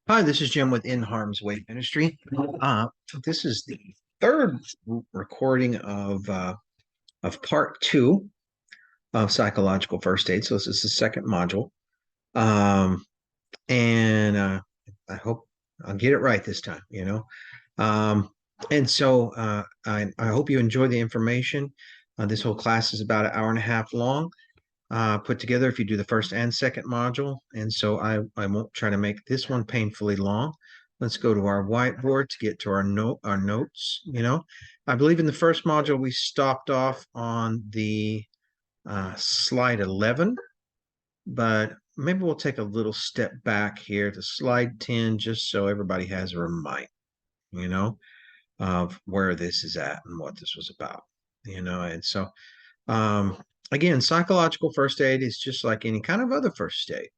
Hi, this is Jim with In Harm's Way Ministry. Uh, this is the third recording of part two of psychological first aid. So this is the second module, um, and I hope I'll get it right this time. Um, and so I hope you enjoy the information. This whole class is about an hour and a half long, put together if you do the first and second module. And so I won't try to make this one painfully long. Let's go to our whiteboard to get to our notes. I believe in the first module we stopped off on the slide 11, but maybe we'll take a little step back here to slide 10 just so everybody has a reminder, you know, of where this is at and what this was about, and so um, again, psychological first aid is just like any kind of other first aid.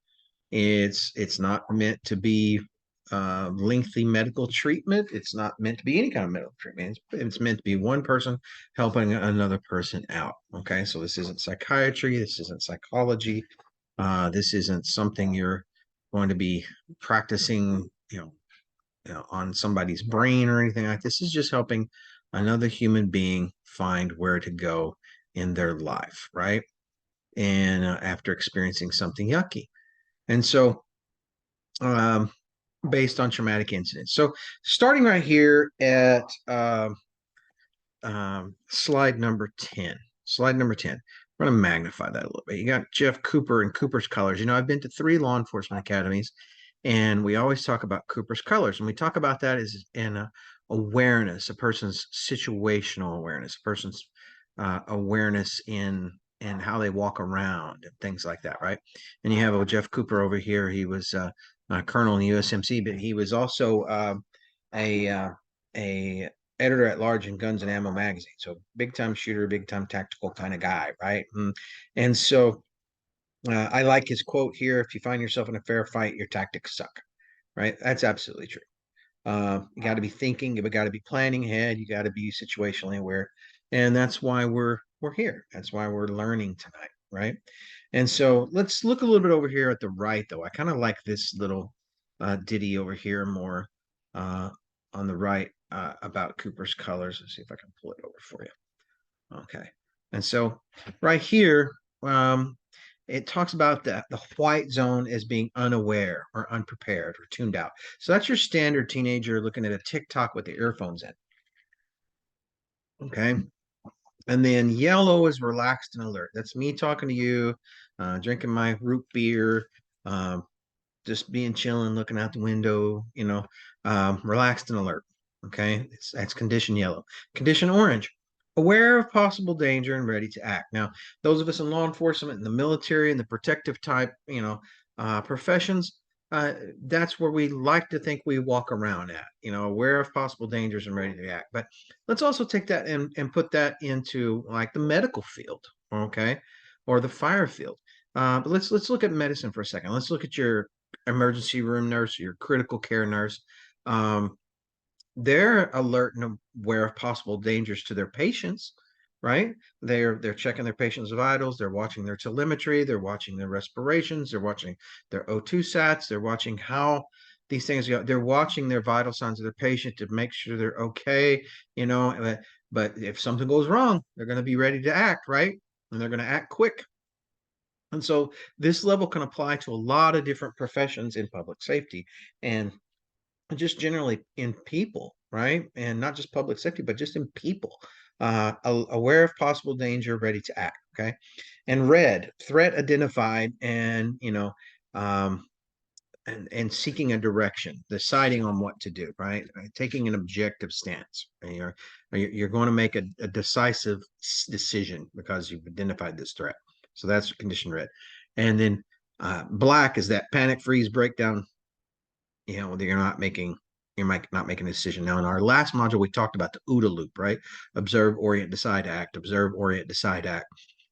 It's not meant to be lengthy medical treatment. It's not meant to be any kind of medical treatment. It's meant to be one person helping another person out. Okay, so this isn't psychiatry. This isn't psychology. This isn't something you're going to be practicing, on somebody's brain or anything like this. This is just helping another human being find where to go in their life, right? And after experiencing something yucky. And so, um, based on traumatic incidents. So, starting right here at slide number 10. Slide number 10. We're going to magnify that a little bit. You got Jeff Cooper and Cooper's Colors. I've been to 3 law enforcement academies, and we always talk about Cooper's Colors. And we talk about that as in awareness, a person's situational awareness, a person's awareness in how they walk around and things like that, right? And you have Jeff Cooper over here. He was a colonel in the USMC, but he was also a a editor at large in Guns and Ammo magazine. So big time shooter, big time tactical kind of guy, right? And so I like his quote here: "If you find yourself in a fair fight, your tactics suck." Right? That's absolutely true. You got to be thinking, you got to be planning ahead, you got to be situationally aware, and that's why we're here. That's why we're learning tonight, right? And so let's look a little bit over here at the right, though. I kind of like this little ditty over here more uh, on the right about Cooper's Colors. Let's see if I can pull it over for you. Okay, and so right here, it talks about the white zone as being unaware or unprepared or tuned out. So that's your standard teenager looking at a TikTok with the earphones in. Okay. And then yellow is relaxed and alert. That's me talking to you, drinking my root beer, um, just being chilling, looking out the window, relaxed and alert. Okay. That's condition yellow. Condition orange, aware of possible danger and ready to act. Now, those of us in law enforcement, in the military, and the protective type, professions, that's where we like to think we walk around at, aware of possible dangers and ready to act. But let's also take that and put that into like the medical field, okay, or the fire field. But let's look at medicine for a second. Let's look at your emergency room nurse, your critical care nurse. Um, they're alert and aware of possible dangers to their patients, right? They're checking their patients' vitals, they're watching their telemetry, they're watching their respirations, they're watching their O2 sats, they're watching how these things go, they're watching their vital signs of their patient to make sure they're okay, but if something goes wrong, they're going to be ready to act, right? And they're going to act quick. And so this level can apply to a lot of different professions in public safety and just generally in people, right? And not just public safety, but just in people. Aware of possible danger, ready to act. Okay. And red, threat identified, and um, and seeking a direction, deciding on what to do, right? Taking an objective stance. You're going to make a decisive decision because you've identified this threat. So that's condition red. And then black is that panic, freeze, breakdown. You're not making a decision. Now, in our last module, we talked about the OODA loop, right? Observe, orient, decide, act. Observe, orient, decide, act.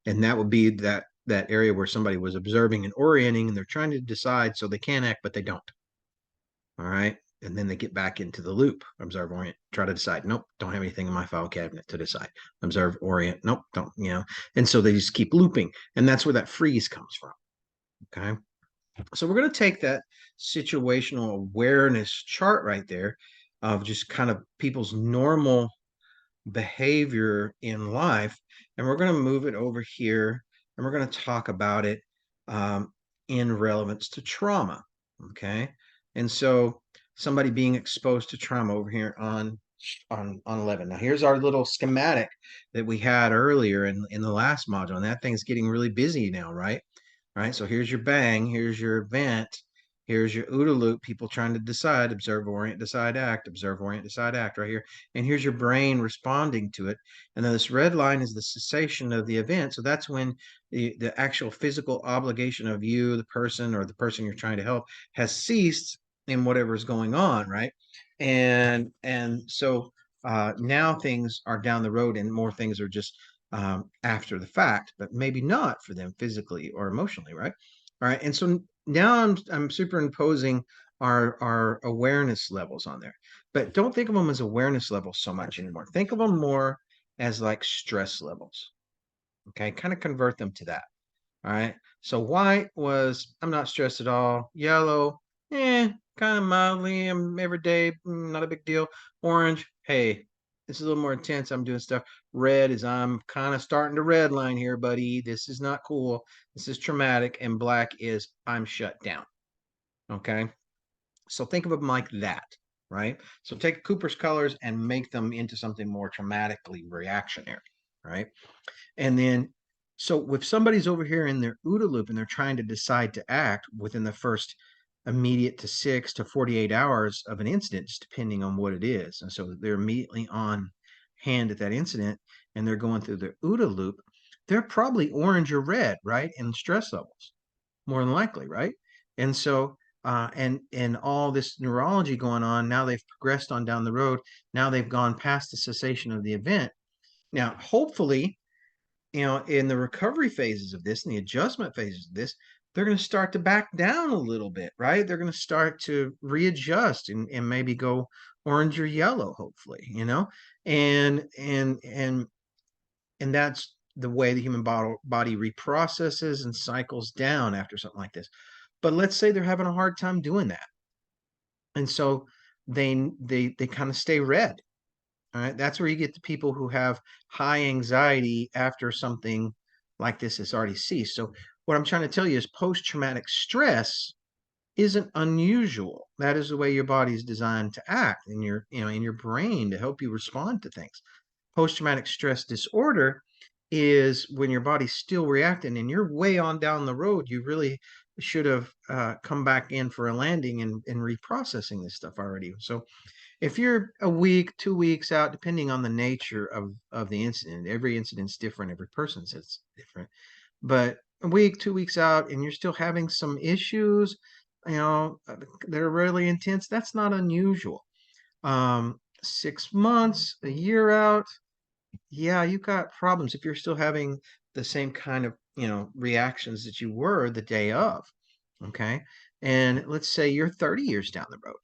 And that would be that area where somebody was observing and orienting, and they're trying to decide, so they can act, but they don't. All right. And then they get back into the loop. Observe, orient, try to decide. Nope, don't have anything in my file cabinet to decide. Observe, orient. Nope, don't. And so they just keep looping. And that's where that freeze comes from. Okay. So we're going to take that situational awareness chart right there of just kind of people's normal behavior in life, and we're going to move it over here, and we're going to talk about it um, in relevance to trauma. Okay, and so somebody being exposed to trauma over here on 11. Now here's our little schematic that we had earlier in the last module, and that thing's getting really busy now, right? All right, so here's your bang, here's your event, here's your OODA loop, people trying to decide, observe, orient, decide, act, observe, orient, decide, act right here. And here's your brain responding to it. And then this red line is the cessation of the event. So that's when the actual physical obligation of you, the person, or the person you're trying to help has ceased in whatever is going on, right? And so now things are down the road and more things are just after the fact, but maybe not for them physically or emotionally, right? All right. And so now I'm superimposing our awareness levels on there, but don't think of them as awareness levels so much anymore. Think of them more as like stress levels. Okay, kind of convert them to that. All right. So white was I'm not stressed at all. Yellow, kind of mildly. I'm every day, not a big deal. Orange, hey, this is a little more intense. I'm doing stuff. Red is I'm kind of starting to red line here, buddy. This is not cool. This is traumatic. And black is I'm shut down. Okay. So think of them like that, right? So take Cooper's colors and make them into something more traumatically reactionary, right? And then, so if somebody's over here in their OODA loop and they're trying to decide to act within the first immediate to 6 to 48 hours of an incident, just depending on what it is. And so they're immediately on hand at that incident and they're going through their OODA loop, they're probably orange or red, right? In stress levels, more than likely, right? And so, and all this neurology going on, now they've progressed on down the road. Now they've gone past the cessation of the event. Now, hopefully, in the recovery phases of this and the adjustment phases of this, they're going to start to back down a little bit, right? They're going to start to readjust and maybe go orange or yellow, hopefully, and and that's the way the human body reprocesses and cycles down after something like this. But let's say they're having a hard time doing that. And so they kind of stay red. All right. That's where you get the people who have high anxiety after something like this has already ceased. So what I'm trying to tell you is post-traumatic stress isn't unusual. That is the way your body is designed to act in in your brain to help you respond to things. Post-traumatic stress disorder is when your body's still reacting and you're way on down the road. You really should have come back in for a landing and reprocessing this stuff already. So if you're a week, 2 weeks out, depending on the nature of the incident, every incident's different, every person's it's different. But a week, 2 weeks out, and you're still having some issues, that are really intense, that's not unusual. 6 months, a year out, yeah, you've got problems if you're still having the same kind of, reactions that you were the day of. Okay. And let's say you're 30 years down the road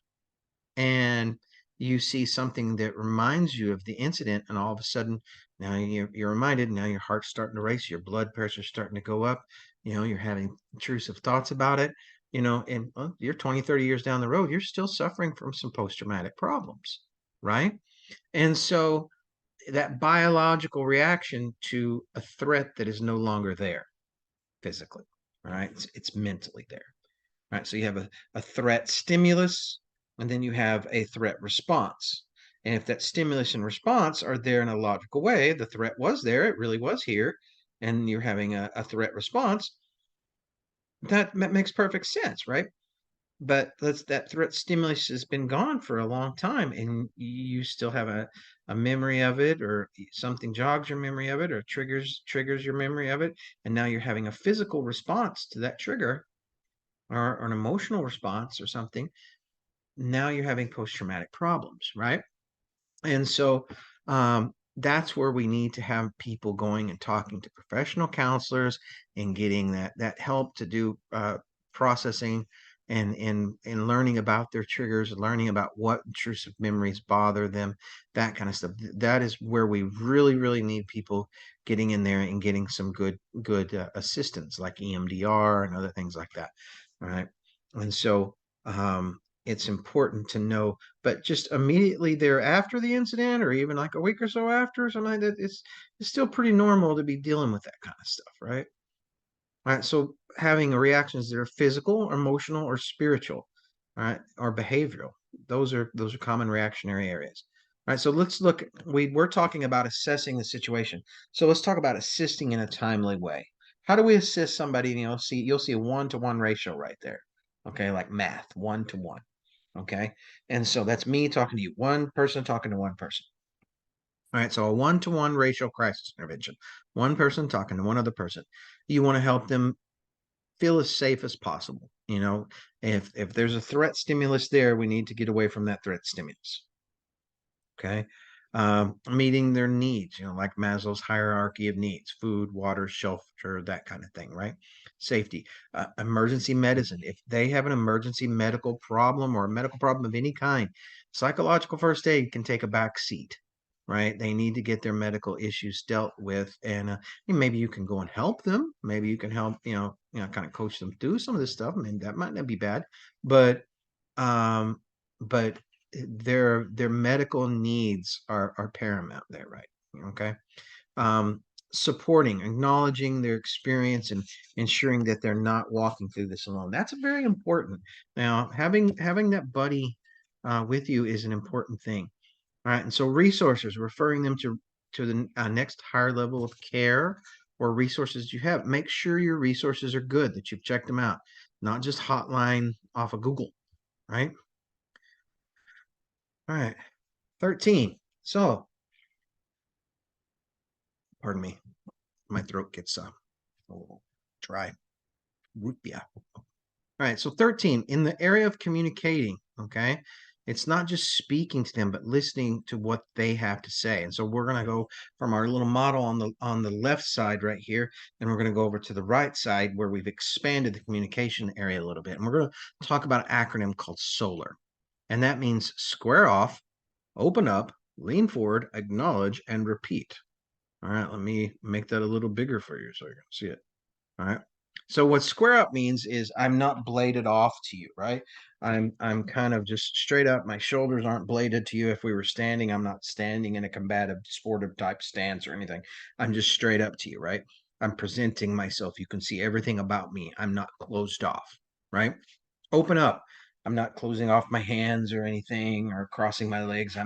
and you see something that reminds you of the incident, and all of a sudden now you're reminded, now your heart's starting to race, your blood pressure's starting to go up, you're having intrusive thoughts about it, and well, you're 20, 30 years down the road, you're still suffering from some post-traumatic problems, right? And so that biological reaction to a threat that is no longer there physically, right? It's mentally there. Right, so you have a threat stimulus, and then you have a threat response. And if that stimulus and response are there in a logical way, the threat was there, it really was here, and you're having a threat response, that makes perfect sense, right? But that threat stimulus has been gone for a long time, and you still have a memory of it, or something jogs your memory of it, or triggers your memory of it, and now you're having a physical response to that trigger, or an emotional response or something. Now you're having post-traumatic problems, right? And so that's where we need to have people going and talking to professional counselors and getting that help to do processing and learning about their triggers, learning about what intrusive memories bother them, that kind of stuff. That is where we really, really need people getting in there and getting some good assistance like EMDR and other things like that. All right. And so it's important to know, but just immediately there after the incident, or even like a week or so after, or something like that, it's still pretty normal to be dealing with that kind of stuff, right? All right. So having reactions that are physical, emotional, or spiritual, all right, or behavioral. Those are common reactionary areas. All right. So let's look. We're talking about assessing the situation. So let's talk about assisting in a timely way. How do we assist somebody? You'll see a 1-to-1 ratio right there. Okay, like math, 1-to-1. Okay. And so that's me talking to you, one person talking to one person. All right, so a 1-to-1 ratio crisis intervention, one person talking to one other person. You want to help them feel as safe as possible. If there's a threat stimulus there, we need to get away from that threat stimulus. Okay. Meeting their needs, like Maslow's hierarchy of needs: food, water, shelter, that kind of thing, right? Safety. Emergency medicine. If they have an emergency medical problem or a medical problem of any kind, psychological first aid can take a back seat, right? They need to get their medical issues dealt with, and maybe you can go and help them. Maybe you can help, kind of coach them through some of this stuff. I mean, that might not be bad, but um, but their medical needs are paramount there, right? Okay. um, Supporting, acknowledging their experience, and ensuring that they're not walking through this alone. That's very important. Now, having that buddy with you is an important thing. All right. And so resources, referring them to the next higher level of care or resources you have. Make sure your resources are good, that you've checked them out, not just hotline off of Google, right? All right. 13. So, pardon me, my throat gets a little dry. Root beer. All right. So 13, in the area of communicating, okay, it's not just speaking to them, but listening to what they have to say. And so we're going to go from our little model on the left side right here, and we're going to go over to the right side where we've expanded the communication area a little bit. And we're going to talk about an acronym called SOLAR. And that means square off, open up, lean forward, acknowledge, and repeat. All right, let me make that a little bigger for you so you can see it. All right. So what square up means is I'm not bladed off to you, right? I'm kind of just straight up. My shoulders aren't bladed to you. If we were standing, I'm not standing in a combative, sportive type stance or anything. I'm just straight up to you, right? I'm presenting myself. You can see everything about me. I'm not closed off, right? Open up. I'm not closing off my hands or anything or crossing my legs.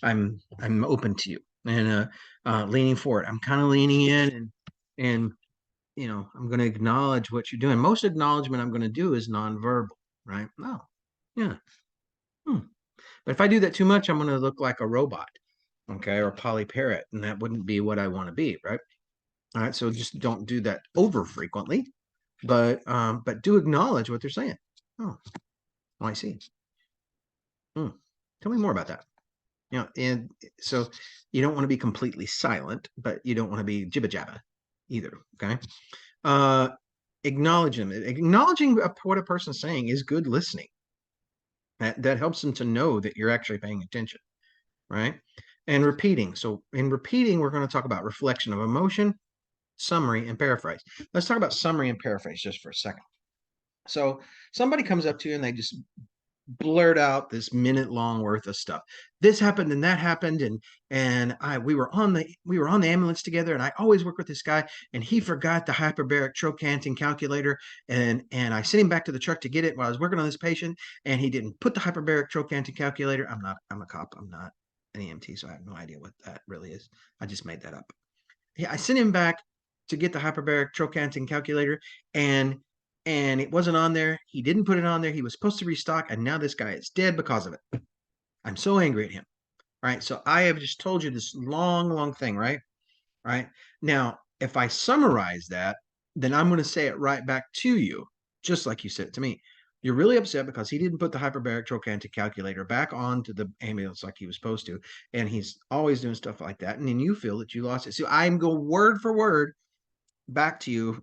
I'm open to you. And leaning forward. I'm kind of leaning in, and I'm going to acknowledge what you're doing. Most acknowledgement I'm going to do is nonverbal, right? No, yeah. Hmm. But if I do that too much, I'm going to look like a robot, okay, or a Polly Parrot, and that wouldn't be what I want to be, right? All right, so just don't do that over frequently, but do acknowledge what they're saying. Oh, I see. Hmm. Tell me more about that. And so you don't want to be completely silent, but you don't want to be jibba jabba either. Okay. Uh, Acknowledge them. Acknowledging what a person's saying is good listening. That helps them to know that you're actually paying attention, right? And repeating. So in repeating, we're going to talk about reflection of emotion, summary, and paraphrase. Let's talk about summary and paraphrase just for a second. So somebody comes up to you and they just blurt out this minute long worth of stuff. This happened and that happened, and we were on the ambulance together, and I always work with this guy, and he forgot the hyperbaric trochanting calculator, and I sent him back to the truck to get it while I was working on this patient, and he didn't put the hyperbaric trochanting calculator. I'm a cop. I'm not an EMT, so I have no idea what that really is. I just made that up. Yeah, I sent him back to get the hyperbaric trochanting calculator, and it wasn't on there. He didn't put it on there. He was supposed to restock, and now this guy is dead because of it. I'm so angry at him. Right. So I have just told you this long, long thing, right? Right. Now, if I summarize that, then I'm going to say it right back to you, just like you said it to me. You're really upset because he didn't put the hyperbaric trochantic calculator back onto the ambulance like he was supposed to. And he's always doing stuff like that. And then you feel that you lost it. So I'm going word for word back to you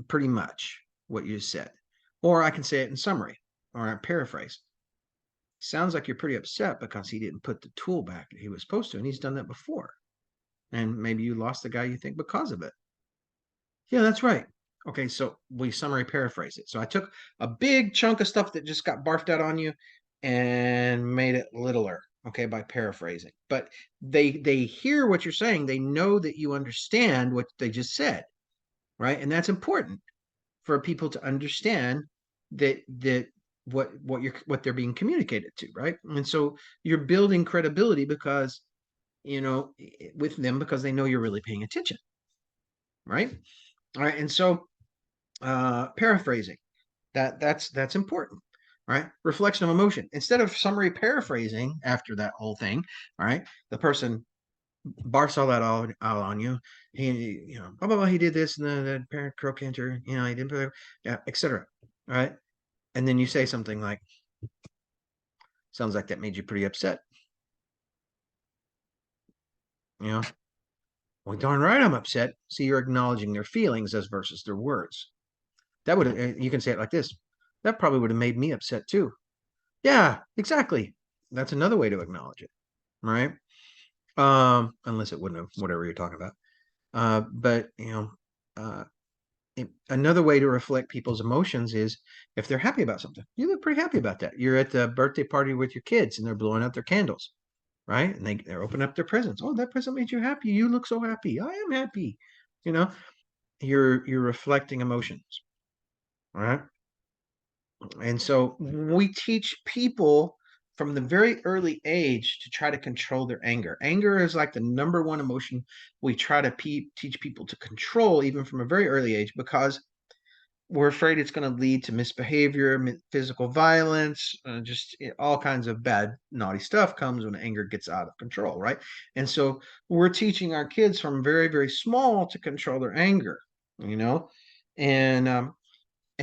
pretty much what you said. Or I can say it in summary or I paraphrase. Sounds like you're pretty upset because he didn't put the tool back that he was supposed to. And he's done that before. And maybe you lost the guy you think because of it. Yeah, that's right. Okay, so we summary paraphrase it. So I took a big chunk of stuff that just got barfed out on you and made it littler, okay, by paraphrasing. But they hear what you're saying. They know that you understand what they just said, right? And that's important for people to understand that what they're being communicated to, right? And so you're building credibility because with them because they know you're really paying attention, right? All right, and so paraphrasing that's important, right? Reflection of emotion instead of summary paraphrasing after that whole thing, right? The person barfs all that all out on you. He, blah blah blah. He did this, and the parent crow cancer, he didn't, yeah, etc. Right? And then you say something like, "Sounds like that made you pretty upset." You know, well, darn right, I'm upset. See, you're acknowledging their feelings as versus their words. That would you can say it like this. That probably would have made me upset too. Yeah, exactly. That's another way to acknowledge it, right? Unless it wouldn't have, whatever you're talking about. But uh, another way to reflect people's emotions is if they're happy about something. You look pretty happy about that. You're at the birthday party with your kids and they're blowing out their candles, right? And they're opening up their presents. Oh, that present made you happy. You look so happy. I am happy. You know, you're reflecting emotions, right? And so we teach people from the very early age to try to control their anger. Anger is like the number one emotion we try to teach people to control, even from a very early age, because we're afraid it's going to lead to misbehavior, physical violence, just all kinds of bad, naughty stuff comes when anger gets out of control, right? And so we're teaching our kids from very, very small to control their anger, you know, and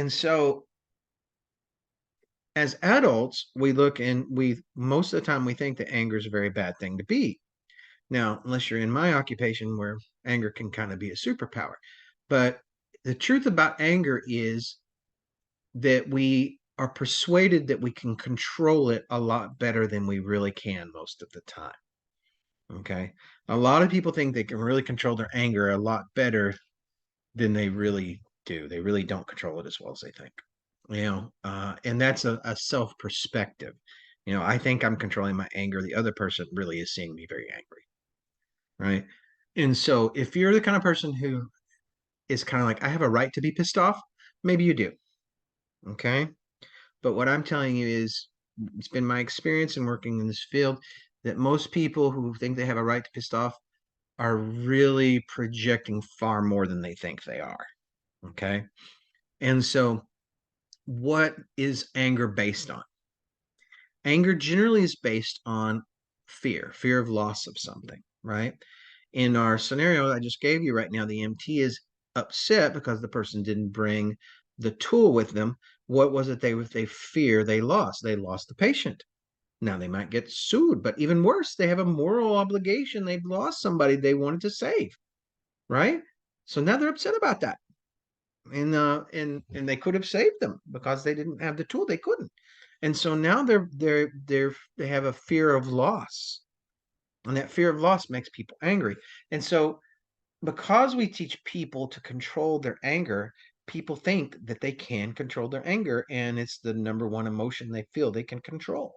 so as adults, we look and we most of the time we think that anger is a very bad thing to be. Now, unless you're in my occupation where anger can kind of be a superpower. But the truth about anger is that we are persuaded that we can control it a lot better than we really can most of the time. Okay. A lot of people think they can really control their anger a lot better than they really do. They really don't control it as well as they think. And that's a self perspective. I think I'm controlling my anger. The other person really is seeing me very angry, right? And so if you're the kind of person who is kind of like, I have a right to be pissed off, maybe you do, okay? But what I'm telling you is, it's been my experience in working in this field that most people who think they have a right to pissed off are really projecting far more than they think they are, okay? And so what is anger based on? Anger generally is based on fear of loss of something, right? In our scenario I just gave you right now, the EMT is upset because the person didn't bring the tool with them. What was it they fear they lost? They lost the patient. Now they might get sued, but even worse, they have a moral obligation. They've lost somebody they wanted to save, right? So now they're upset about that. And they could have saved them because they didn't have the tool. They couldn't. And so now they have a fear of loss. And that fear of loss makes people angry. And so because we teach people to control their anger, people think that they can control their anger and it's the number one emotion they feel they can control.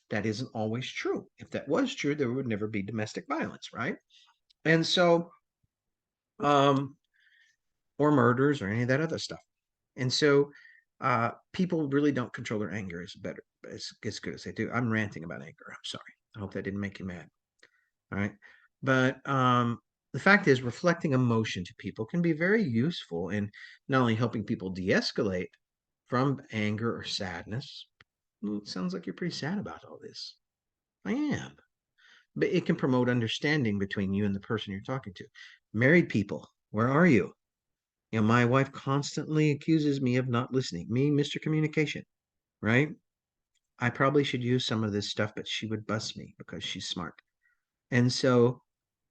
That isn't always true. If that was true, there would never be domestic violence, right? And so um or murders or any of that other stuff. And so people really don't control their anger as good as they do. I'm ranting about anger. I'm sorry. I hope that didn't make you mad. All right. But the fact is, reflecting emotion to people can be very useful in not only helping people de-escalate from anger or sadness. Well, it sounds like you're pretty sad about all this. I am. But it can promote understanding between you and the person you're talking to. Married people, where are you? My wife constantly accuses me of not listening. Me, Mr. Communication, right? I probably should use some of this stuff, but she would bust me because she's smart. And so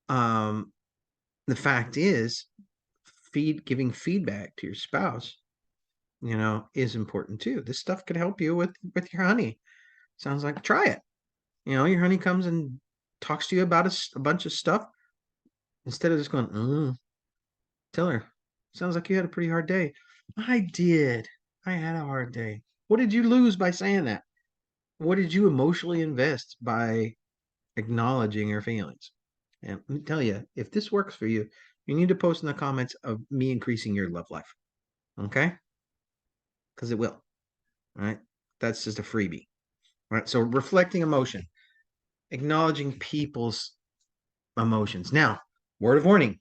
um, the fact is, giving feedback to your spouse, is important too. This stuff could help you with your honey. Sounds like try it. Your honey comes and talks to you about a bunch of stuff instead of just going, tell her, sounds like you had a pretty hard day. I did. I had a hard day. What did you lose by saying that? What did you emotionally invest by acknowledging your feelings? And let me tell you, if this works for you, you need to post in the comments of me increasing your love life. Okay? Because it will. All right. That's just a freebie. All right. So reflecting emotion, acknowledging people's emotions. Now, word of warning,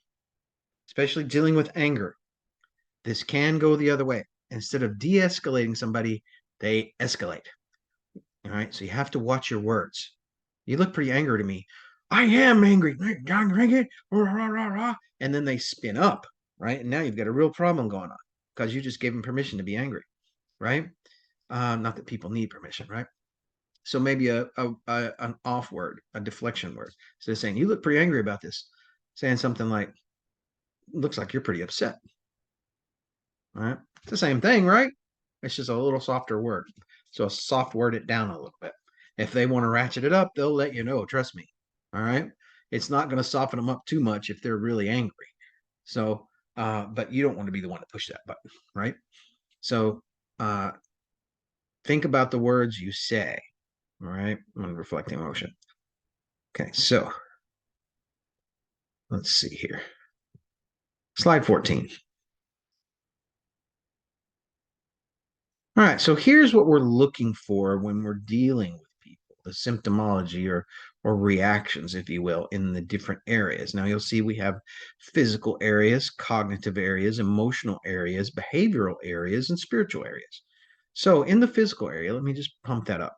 especially dealing with anger. This can go the other way. Instead of de escalating somebody, they escalate. All right. So you have to watch your words. You look pretty angry to me. I am angry. And then they spin up. Right. And now you've got a real problem going on because you just gave them permission to be angry. Right. Not that people need permission. Right. So maybe an off word, a deflection word. So they're saying, you look pretty angry about this. Saying something like, looks like you're pretty upset. All right. It's the same thing, right? It's just a little softer word. So soft word it down a little bit. If they want to ratchet it up, they'll let you know. Trust me. All right. It's not going to soften them up too much if they're really angry. So, but you don't want to be the one to push that button, right? So, uh, think about the words you say. All right. I'm going to reflect emotion. Okay. So, let's see here. Slide 14. All right, so here's what we're looking for when we're dealing with people, the symptomology or reactions, if you will, in the different areas. Now you'll see we have physical areas, cognitive areas, emotional areas, behavioral areas, and spiritual areas. So in the physical area, let me just pump that up.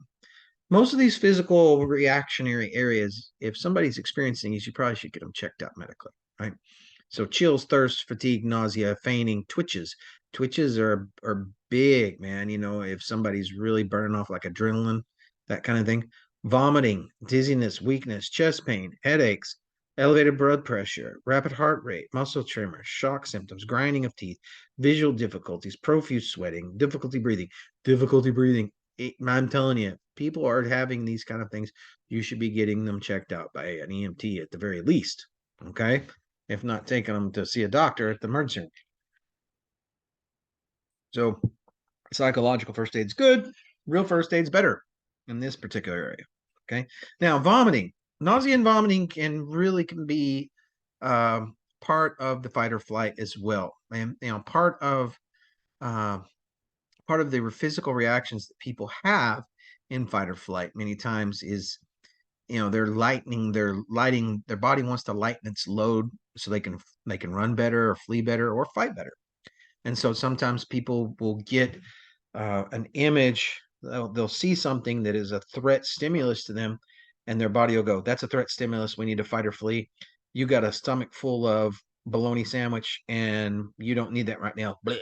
Most of these physical reactionary areas, if somebody's experiencing these, you probably should get them checked out medically, right? So chills, thirst, fatigue, nausea, fainting, twitches. Twitches are big, man. You know, if somebody's really burning off like adrenaline, that kind of thing. Vomiting, dizziness, weakness, chest pain, headaches, elevated blood pressure, rapid heart rate, muscle tremors, shock symptoms, grinding of teeth, visual difficulties, profuse sweating, difficulty breathing, difficulty breathing. I'm telling you, people are having these kind of things. You should be getting them checked out by an EMT at the very least. Okay. If not taking them to see a doctor at the emergency room. So psychological first aid's good. Real first aid's better in this particular area. Okay. Now, vomiting, nausea and vomiting can be part of the fight or flight as well. And uh, part of the physical reactions that people have in fight or flight many times is they're lighting their body wants to lighten its load so they can run better or flee better or fight better. And so sometimes people will get an image, they'll see something that is a threat stimulus to them, and their body will go, that's a threat stimulus, we need to fight or flee. You got a stomach full of bologna sandwich and you don't need that right now. Bleh.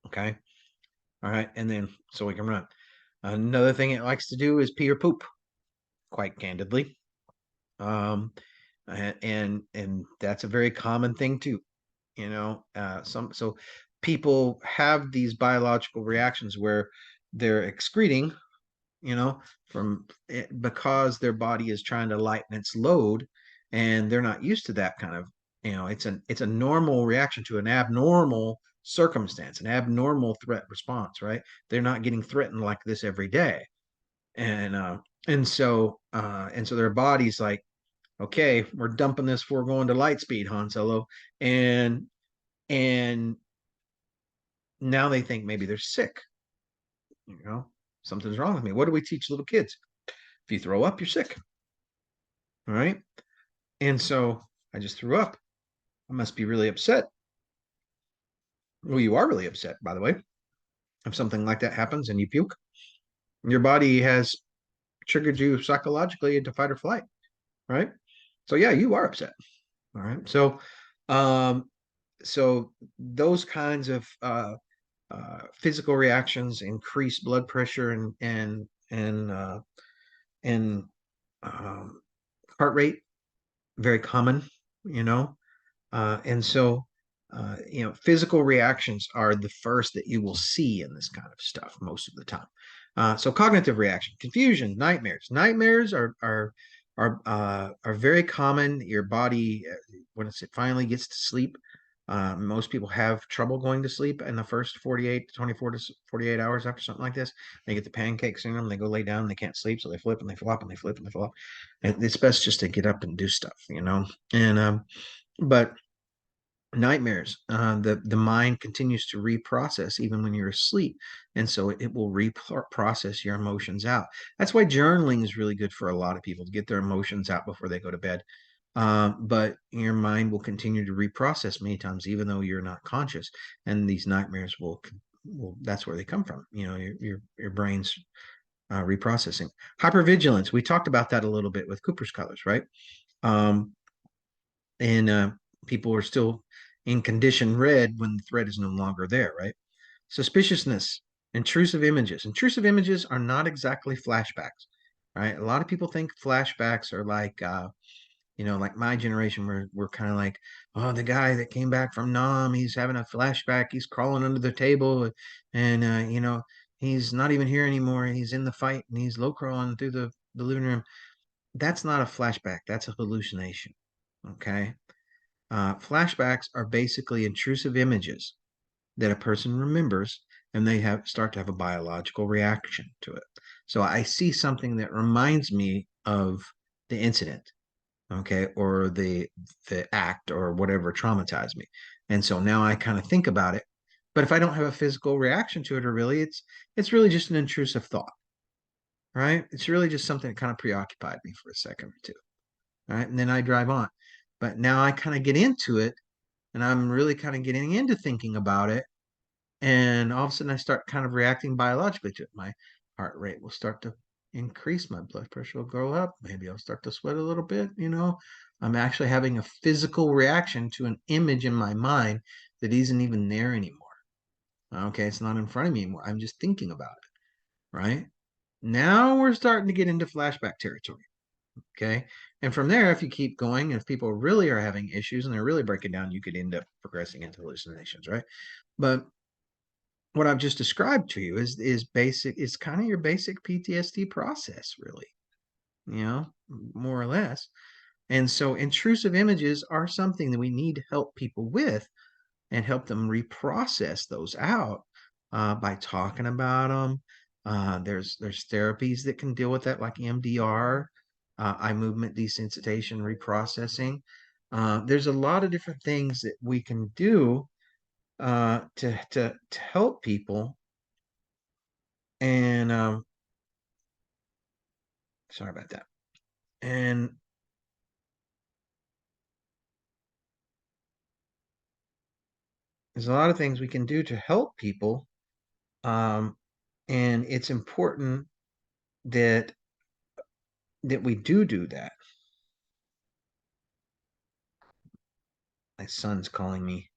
Okay. All right. And then so we can run. Another thing it likes to do is pee or poop, quite candidly. And that's a very common thing too. So people have these biological reactions where they're excreting, from it because their body is trying to lighten its load, and they're not used to that kind of, it's a normal reaction to an abnormal circumstance, an abnormal threat response, right? They're not getting threatened like this every day. And so their body's like, okay, we're dumping this before going to light speed, Han Solo. And now they think maybe they're sick. Something's wrong with me. What do we teach little kids? If you throw up, you're sick. All right. And so I just threw up. I must be really upset. Well, you are really upset, by the way. If something like that happens and you puke, your body has triggered you psychologically into fight or flight, right? So yeah, you are upset. All right. Um, so those kinds of physical reactions increase blood pressure and um, heart rate, very common, you know. And so, physical reactions are the first that you will see in this kind of stuff most of the time. So cognitive reaction, confusion, nightmares. Nightmares are very common. Your body, when it finally gets to sleep, Most people have trouble going to sleep in the first 48 to 24 to 48 hours after something like this. They get the pancake syndrome, they go lay down, they can't sleep, so they flip and they flop and they flip and they flop. And it's best just to get up and do stuff, you know. And but nightmares, the mind continues to reprocess even when you're asleep, and so it will reprocess your emotions out. That's why journaling is really good for a lot of people, to get their emotions out before they go to bed. But your mind will continue to reprocess many times, even though you're not conscious. And these nightmares will that's where they come from. You know, your brain's reprocessing. Hypervigilance. We talked about that a little bit with Cooper's colors, right? Um, and people are still in condition red when the threat is no longer there, right? Suspiciousness, intrusive images. Intrusive images are not exactly flashbacks, right? A lot of people think flashbacks are like like my generation, we're kind of like, oh, the guy that came back from Nam, he's having a flashback, he's crawling under the table, and he's not even here anymore. He's in the fight and he's low crawling through the living room. That's not a flashback. That's a hallucination. Okay. Flashbacks are basically intrusive images that a person remembers, and they start to have a biological reaction to it. So I see something that reminds me of the incident, okay, or the act or whatever traumatized me. And so now I kind of think about it. But if I don't have a physical reaction to it, or really, it's really just an intrusive thought, right? It's really just something that kind of preoccupied me for a second or two, right? And then I drive on. But now I kind of get into it, and I'm really kind of getting into thinking about it. And all of a sudden, I start kind of reacting biologically to it. My heart rate will start to increase. My blood pressure will go up. Maybe I'll start to sweat a little bit. I'm actually having a physical reaction to an image in my mind that isn't even there anymore. Okay, it's not in front of me anymore. I'm just thinking about it, right? Now we're starting to get into flashback territory. Okay. And from there, if you keep going, if people really are having issues and they're really breaking down, you could end up progressing into hallucinations, right? But what I've just described to you is basic. It's kind of your basic PTSD process, really, more or less. And so intrusive images are something that we need to help people with and help them reprocess those out by talking about them. There's therapies that can deal with that, like EMDR, eye movement desensitization reprocessing. There's a lot of different things that we can do to help people. And sorry about that. And there's a lot of things we can do to help people. Um, and it's important that we do that. My son's calling me.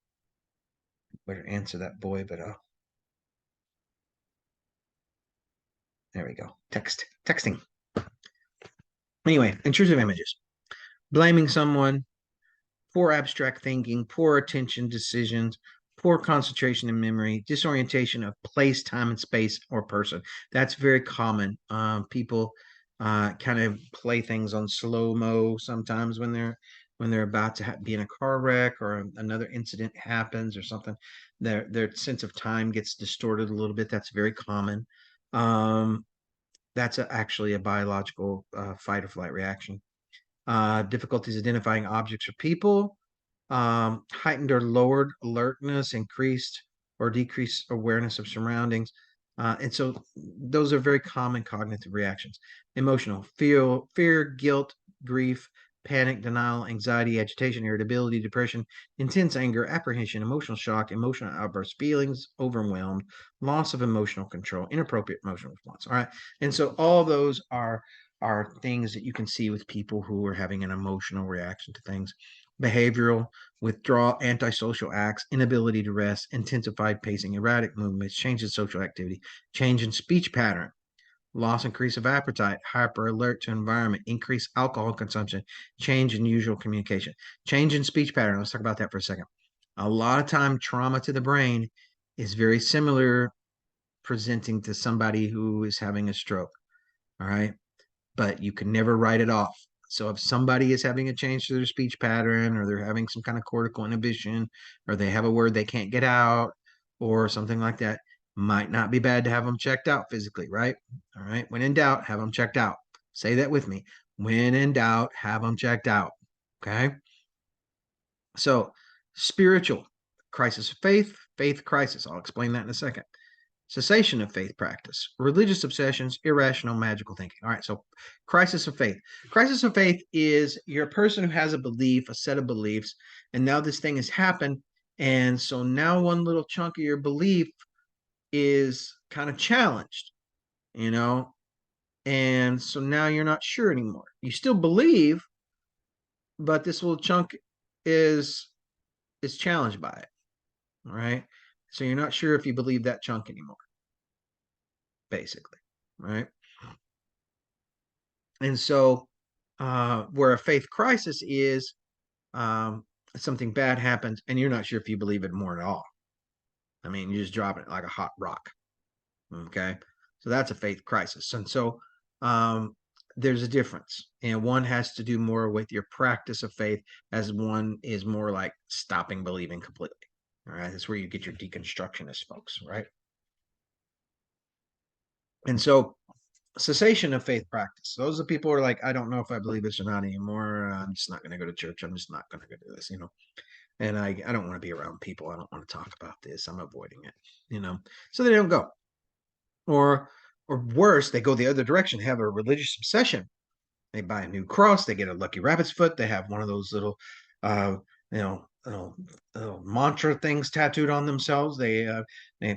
Better answer that boy, but there we go. Texting. Anyway, intrusive images. Blaming someone, poor abstract thinking, poor attention decisions, poor concentration and memory, disorientation of place, time, and space or person. That's very common. People kind of play things on slow mo sometimes when they're about to be in a car wreck or another incident happens or something. Their sense of time gets distorted a little bit. That's very common. That's actually a biological fight or flight reaction. Difficulties identifying objects or people, heightened or lowered alertness, increased or decreased awareness of surroundings. And so those are very common cognitive reactions. Emotional, fear, guilt, grief, panic, denial, anxiety, agitation, irritability, depression, intense anger, apprehension, emotional shock, emotional outbursts, feelings, overwhelmed, loss of emotional control, inappropriate emotional response. All right. And so all those are things that you can see with people who are having an emotional reaction to things. Behavioral, withdrawal, antisocial acts, inability to rest, intensified pacing, erratic movements, change in social activity, change in speech pattern, loss, increase of appetite, hyper alert to environment, increased alcohol consumption, change in usual communication, change in speech pattern. Let's talk about that for a second. A lot of time, trauma to the brain is very similar presenting to somebody who is having a stroke. All right. But you can never write it off. So if somebody is having a change to their speech pattern, or they're having some kind of cortical inhibition, or they have a word they can't get out, or something like that, might not be bad to have them checked out physically, right? All right. When in doubt, have them checked out. Say that with me. When in doubt, have them checked out. Okay. So, spiritual crisis of faith, faith crisis. I'll explain that in a second. Cessation of faith practice, religious obsessions, irrational magical thinking. All right, so crisis of faith. Crisis of faith is you're a person who has a belief, a set of beliefs, and now this thing has happened. And so now one little chunk of your belief is kind of challenged, you know, and so now you're not sure anymore. You still believe, but this little chunk is challenged by it. All right. So you're not sure if you believe that chunk anymore, basically. Right. And so where a faith crisis is something bad happens and you're not sure if you believe it more at all. I mean, you're just dropping it like a hot rock. Okay. So that's a faith crisis. And so there's a difference. And one has to do more with your practice of faith, as one is more like stopping believing completely. All right. That's where you get your deconstructionist folks, right? And so cessation of faith practice. Those are people who are like, I don't know if I believe this or not anymore. I'm just not going to go to church. I'm just not going to go do this, And I don't want to be around people. I don't want to talk about this. I'm avoiding it, So they don't go. Or worse, they go the other direction, have a religious obsession. They buy a new cross. They get a lucky rabbit's foot. They have one of those little, little mantra things tattooed on themselves. They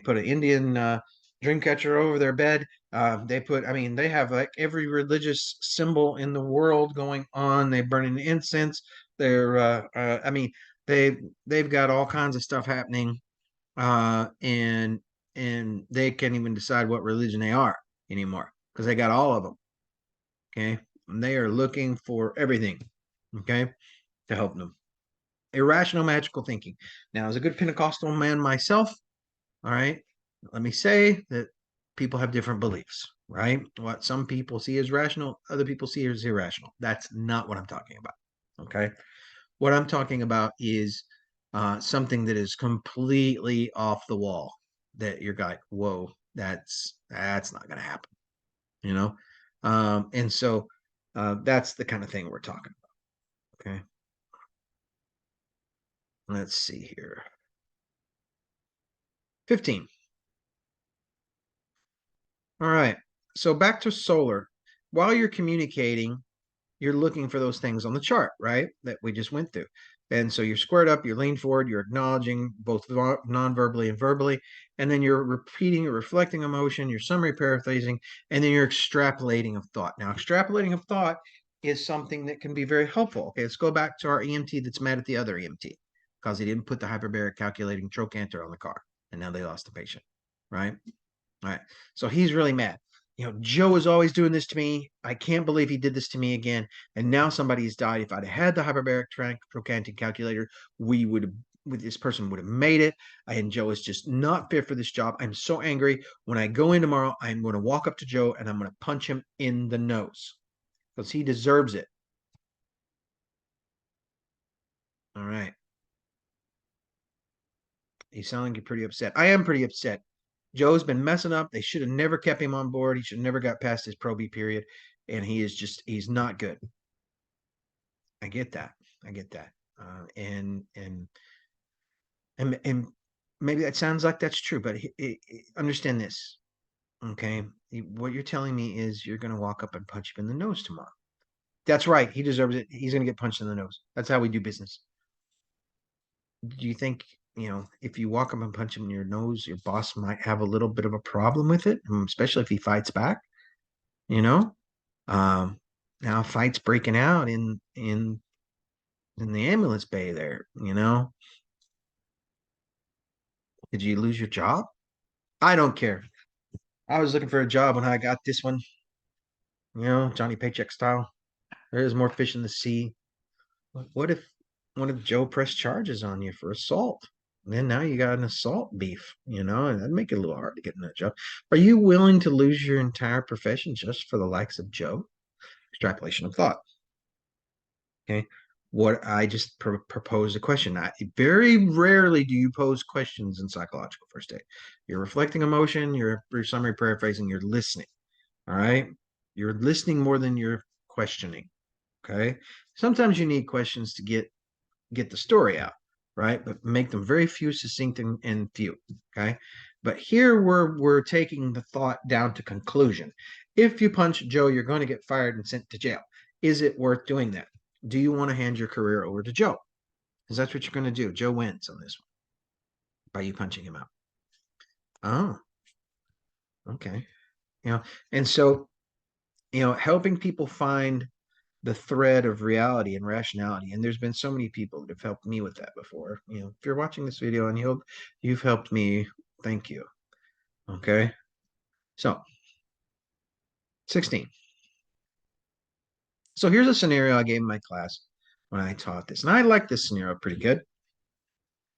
put an Indian dream catcher over their bed. They have like every religious symbol in the world going on. They burn an incense. They've got all kinds of stuff happening, and they can't even decide what religion they are anymore because they got all of them. Okay. And they are looking for everything, okay, to help them. Irrational magical thinking. Now, as a good Pentecostal man myself, all right, let me say that people have different beliefs, right? What some people see as rational, other people see as irrational. That's not what I'm talking about, okay? What I'm talking about is something that is completely off the wall, that you're like, whoa, that's not going to happen, you know? And so that's the kind of thing we're talking about. Okay. Let's see here. 15. All right. So back to solar. While you're communicating, you're looking for those things on the chart, right? That we just went through. And so you're squared up, you're leaned forward, you're acknowledging both non-verbally and verbally, and then you're repeating or reflecting emotion, you're summary paraphrasing, and then you're extrapolating of thought. Now, extrapolating of thought is something that can be very helpful. Okay, let's go back to our EMT that's mad at the other EMT because he didn't put the hyperbaric calculating trochanter on the car, and now they lost the patient, right? All right. So he's really mad. Joe is always doing this to me. I can't believe he did this to me again. And now somebody's died. If I'd had the hyperbaric trochanter calculator, this person would have made it. And Joe is just not fit for this job. I'm so angry. When I go in tomorrow, I'm going to walk up to Joe and I'm going to punch him in the nose because he deserves it. All right. You sound like you're pretty upset. I am pretty upset. Joe's been messing up. They should have never kept him on board. He should have never got past his Pro B period. And he's not good. I get that. I get that. And maybe that sounds like that's true, but understand this. Okay. What you're telling me is you're going to walk up and punch him in the nose tomorrow. That's right. He deserves it. He's going to get punched in the nose. That's how we do business. Do you think, if you walk up and punch him in your nose, your boss might have a little bit of a problem with it, especially if he fights back? You know, um, now fights breaking out in the ambulance bay there. Did you lose your job? I don't care. I was looking for a job when I got this one. Johnny Paycheck style. There's more fish in the sea. What if Joe pressed charges on you for assault? Then now you got an assault beef, and that'd make it a little hard to get in that job. Are you willing to lose your entire profession just for the likes of Joe? Extrapolation of thought. Okay. What I just proposed a question. Very rarely do you pose questions in psychological first aid. You're reflecting emotion, you're summary paraphrasing, you're listening. All right. You're listening more than you're questioning. Okay. Sometimes you need questions to get the story out, right? But make them very few, succinct, and few. Okay. But here we're taking the thought down to conclusion. If you punch Joe, you're going to get fired and sent to jail. Is it worth doing that? Do you want to hand your career over to Joe? Because that's what you're going to do. Joe wins on this one by you punching him out. Oh, okay. You know, and so, helping people find the thread of reality and rationality. And there's been so many people that have helped me with that before. If you're watching this video and you've helped me, thank you. Okay. So 16. So here's a scenario I gave in my class when I taught this. And I like this scenario pretty good.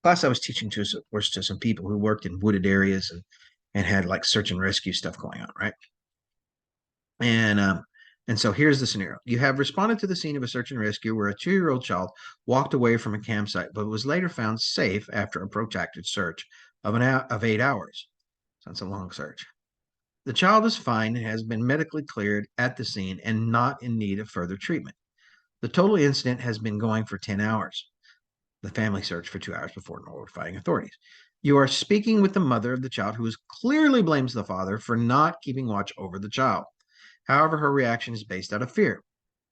Class I was teaching to was to some people who worked in wooded areas and had like search and rescue stuff going on, right? And so here's the scenario. You have responded to the scene of a search and rescue where a 2-year-old child walked away from a campsite, but was later found safe after a protracted search of 8 hours. So that's a long search. The child is fine and has been medically cleared at the scene and not in need of further treatment. The total incident has been going for 10 hours. The family searched for 2 hours before notifying authorities. You are speaking with the mother of the child who clearly blames the father for not keeping watch over the child. However, her reaction is based out of fear.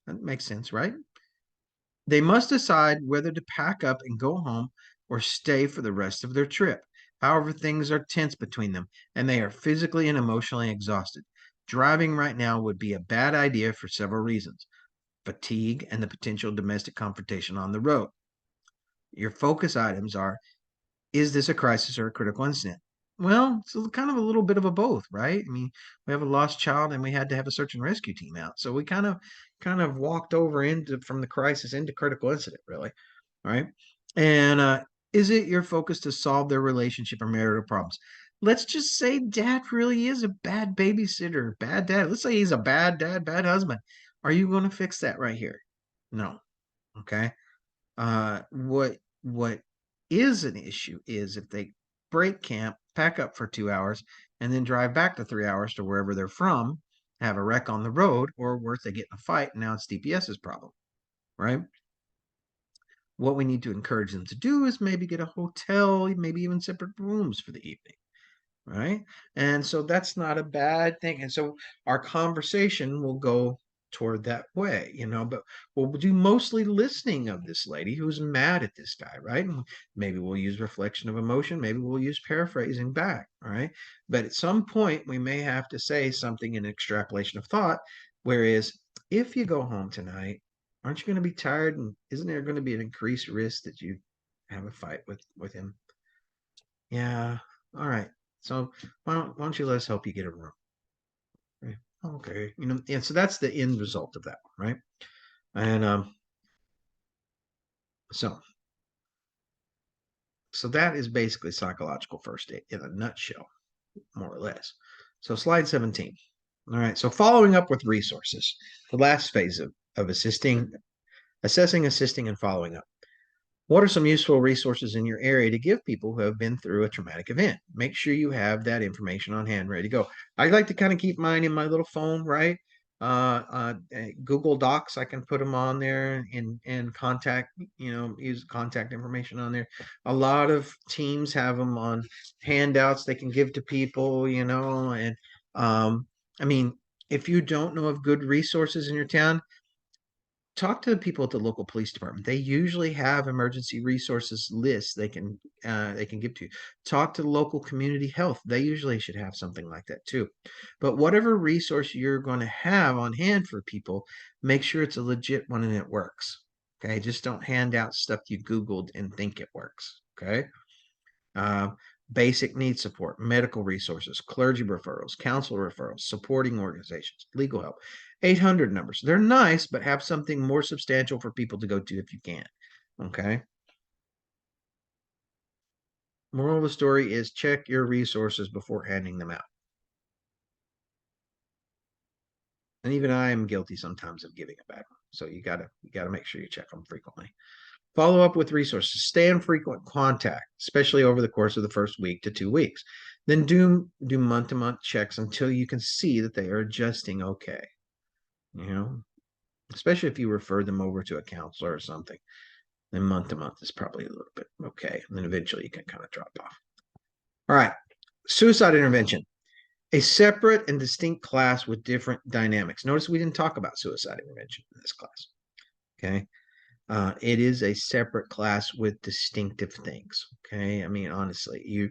That makes sense, right? They must decide whether to pack up and go home or stay for the rest of their trip. However, things are tense between them and they are physically and emotionally exhausted. Driving right now would be a bad idea for several reasons: fatigue and the potential domestic confrontation on the road. Your focus items are: is this a crisis or a critical incident? Well, it's kind of a little bit of a both, right? I mean, we have a lost child and we had to have a search and rescue team out. So we kind of walked over into from the crisis into critical incident, really. All right. And is it your focus to solve their relationship or marital problems? Let's just say dad really is a bad babysitter, bad dad. Let's say he's a bad dad, bad husband. Are you going to fix that right here? No. Okay. What is an issue is if they break camp, pack up for 2 hours, and then drive back to 3 hours to wherever they're from, have a wreck on the road, or worse, they get in a fight, and now it's DPS's problem, right? What we need to encourage them to do is maybe get a hotel, maybe even separate rooms for the evening, right? And so that's not a bad thing. And so our conversation will go toward that way, but we'll do mostly listening of this lady who's mad at this guy, right? And maybe we'll use reflection of emotion, maybe we'll use paraphrasing back, all right? But at some point we may have to say something in extrapolation of thought, whereas if you go home tonight, aren't you going to be tired, and isn't there going to be an increased risk that you have a fight with him? Yeah. All right. So why don't you let us help you get a room? Right. Okay. And so that's the end result of that one, right? And so so that is basically psychological first aid in a nutshell, more or less. So slide 17. All right. So following up with resources, the last phase of assessing, assisting, and following up. What are some useful resources in your area to give people who have been through a traumatic event? Make sure you have that information on hand, ready to go. I like to kind of keep mine in my little phone, right? Google Docs, I can put them on there and contact, use contact information on there. A lot of teams have them on handouts they can give to people, and I mean, if you don't know of good resources in your town, talk to the people at the local police department. They usually have emergency resources lists they can give to you. Talk to the local community health. They usually should have something like that too. But whatever resource you're going to have on hand for people, make sure it's a legit one and it works. Okay, just don't hand out stuff you Googled and think it works. Okay. Uh, Basic need support, medical resources, clergy referrals, council referrals, supporting organizations, legal help. 800 numbers. They're nice, but have something more substantial for people to go to if you can. Okay. Moral of the story is check your resources before handing them out. And even I am guilty sometimes of giving a bad one. So you gotta make sure you check them frequently. Follow up with resources. Stay in frequent contact, especially over the course of the first week to 2 weeks. Then do month-to-month checks until you can see that they are adjusting okay. You know, especially if you refer them over to a counselor or something. Then month to month is probably a little bit okay. And then eventually you can kind of drop off. All right. Suicide intervention. A separate and distinct class with different dynamics. Notice we didn't talk about suicide intervention in this class. Okay. It is a separate class with distinctive things. Okay. I mean, honestly,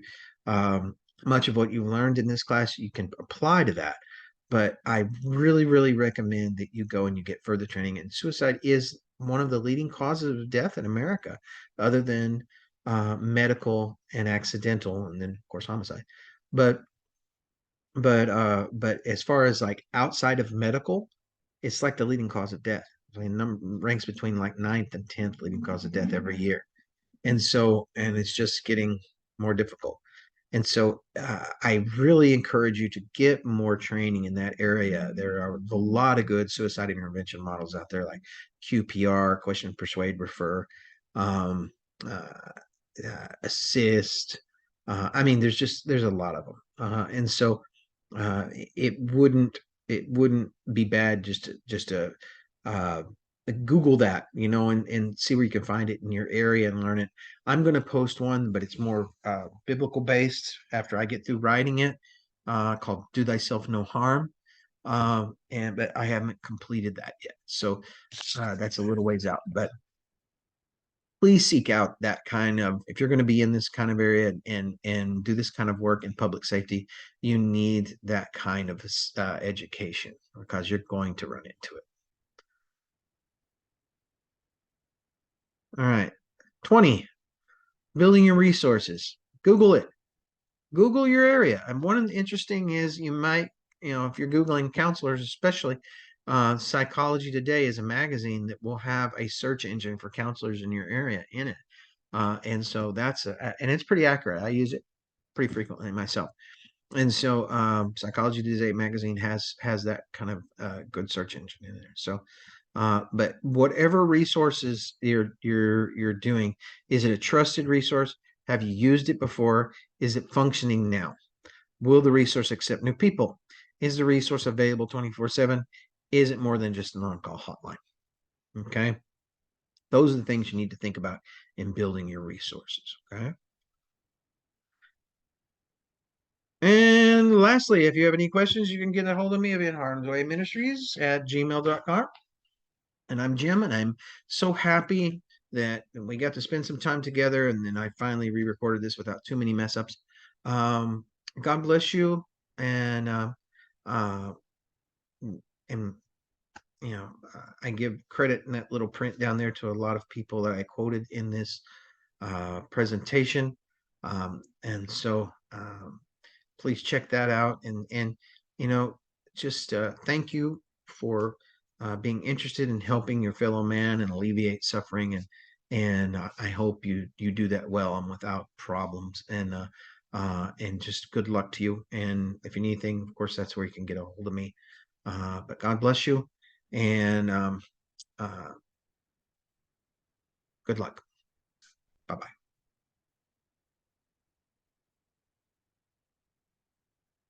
much of what you learned in this class, you can apply to that. But I really, really recommend that you go and you get further training. And suicide is one of the leading causes of death in America, other than medical and accidental, and then of course homicide. But but as far as like outside of medical, it's like the leading cause of death. I mean, ranks between like ninth and 10th leading cause of death every year. And so, and it's just getting more difficult. And so I really encourage you to get more training in that area. There are a lot of good suicide intervention models out there, like QPR, question, persuade, refer, um, uh, assist. I mean, there's a lot of them. And so uh, it wouldn't it wouldn't be bad just to uh, Google that, and see where you can find it in your area and learn it. I'm going to post one, but it's more biblical based after I get through writing it, called "Do Thyself No Harm." But I haven't completed that yet, so that's a little ways out. But please seek out that kind of, if you're going to be in this kind of area and do this kind of work in public safety, you need that kind of education, because you're going to run into it. All right. 20, building your resources. Google it. Google your area. And one of the interesting is, you might, if you're Googling counselors, especially, Psychology Today is a magazine that will have a search engine for counselors in your area in it. And so and it's pretty accurate. I use it pretty frequently myself. And so Psychology Today magazine has that kind of good search engine in there. So but whatever resources you're doing, is it a trusted resource? Have you used it before? Is it functioning now? Will the resource accept new people? Is the resource available 24/7? Is it more than just an on-call hotline? Okay. Those are the things you need to think about in building your resources. Okay. And lastly, if you have any questions, you can get a hold of me at Harm's Way Ministries at gmail.com. And I'm Jim, and I'm so happy that we got to spend some time together, and then I finally re-recorded this without too many mess ups. Um, God bless you, and uh, and I give credit in that little print down there to a lot of people that I quoted in this presentation, and so please check that out, and you know just thank you for being interested in helping your fellow man and alleviate suffering, and I hope you do that well and without problems, and just good luck to you. And if you need anything, of course, that's where you can get a hold of me. But God bless you, and uh, good luck. Bye bye.